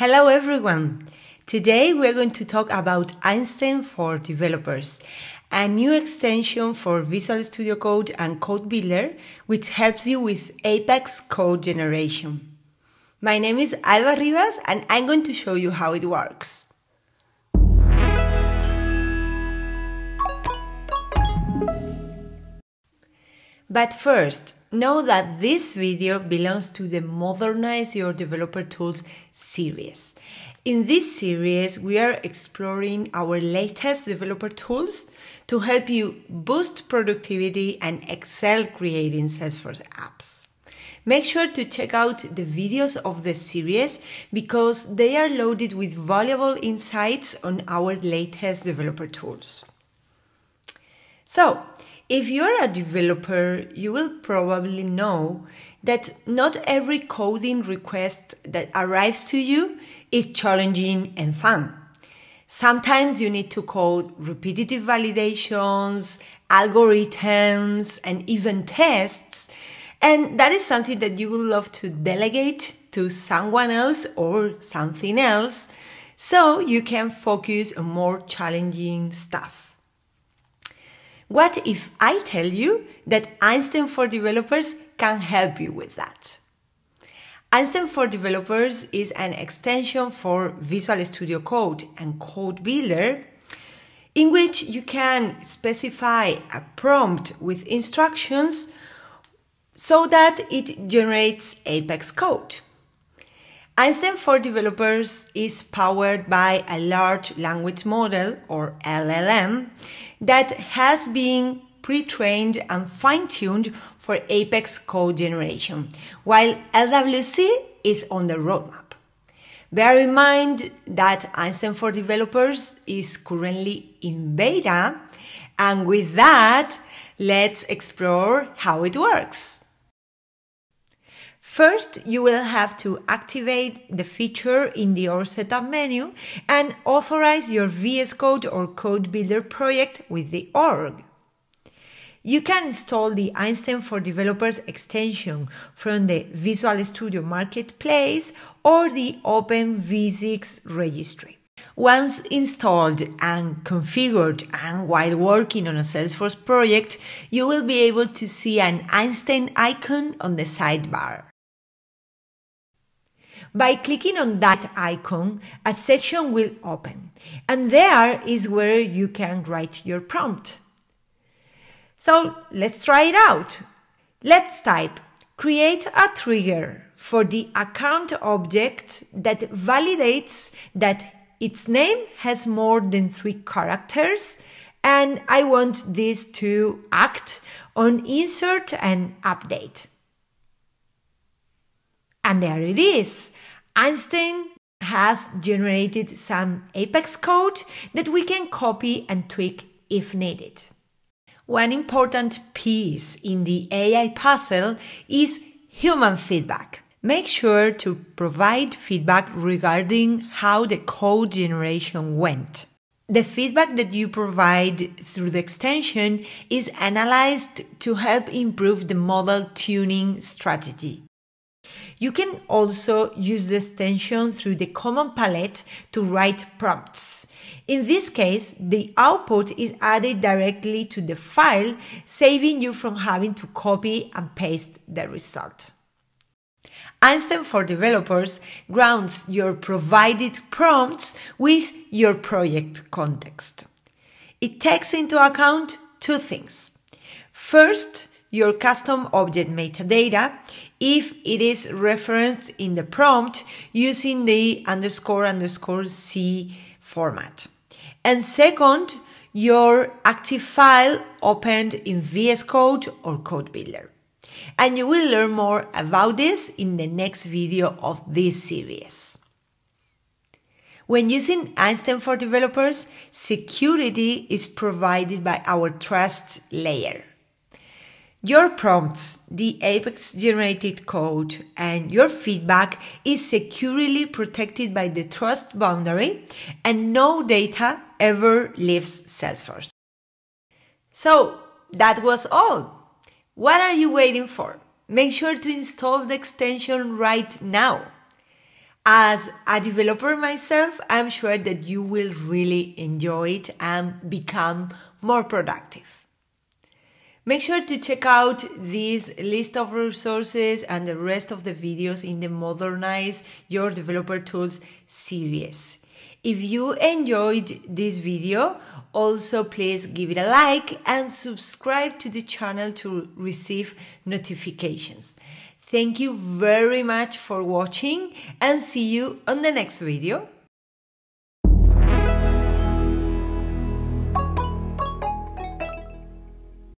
Hello everyone! Today we're going to talk about Einstein for Developers, a new extension for Visual Studio Code and Code Builder, which helps you with Apex code generation. My name is Alba Rivas and I'm going to show you how it works. But first, know that this video belongs to the Modernize Your Developer Tools series. In this series, we are exploring our latest developer tools to help you boost productivity and excel creating Salesforce apps. Make sure to check out the videos of the series because they are loaded with valuable insights on our latest developer tools. So, if you're a developer, you will probably know that not every coding request that arrives to you is challenging and fun. Sometimes you need to code repetitive validations, algorithms, and even tests, and that is something that you would love to delegate to someone else or something else so you can focus on more challenging stuff. What if I tell you that Einstein for Developers can help you with that? Einstein for Developers is an extension for Visual Studio Code and Code Builder in which you can specify a prompt with instructions so that it generates Apex code. Einstein for Developers is powered by a large language model, or LLM, that has been pre-trained and fine-tuned for Apex code generation, while LWC is on the roadmap. Bear in mind that Einstein for Developers is currently in beta, and with that, let's explore how it works. First, you will have to activate the feature in the Org Setup menu and authorize your VS Code or Code Builder project with the org. You can install the Einstein for Developers extension from the Visual Studio Marketplace or the OpenVisix registry. Once installed and configured and while working on a Salesforce project, you will be able to see an Einstein icon on the sidebar. By clicking on that icon, a section will open, and there is where you can write your prompt. So let's try it out. Let's type, create a trigger for the account object that validates that its name has more than 3 characters, and I want this to act on insert and update. And there it is. Einstein has generated some Apex code that we can copy and tweak if needed. One important piece in the AI puzzle is human feedback. Make sure to provide feedback regarding how the code generation went. The feedback that you provide through the extension is analyzed to help improve the model tuning strategy. You can also use the extension through the command palette to write prompts. In this case, the output is added directly to the file, saving you from having to copy and paste the result. Einstein for Developers grounds your provided prompts with your project context. It takes into account 2 things. First, your custom object metadata, if it is referenced in the prompt using the __C format. And second, your active file opened in VS Code or Code Builder. And you will learn more about this in the next video of this series. When using Einstein for Developers, security is provided by our trust layer. Your prompts, the Apex generated code, and your feedback is securely protected by the trust boundary, and no data ever leaves Salesforce. So, that was all. What are you waiting for? Make sure to install the extension right now. As a developer myself, I'm sure that you will really enjoy it and become more productive. Make sure to check out this list of resources and the rest of the videos in the Modernize Your Developer Tools series. If you enjoyed this video, also please give it a like and subscribe to the channel to receive notifications. Thank you very much for watching and see you on the next video.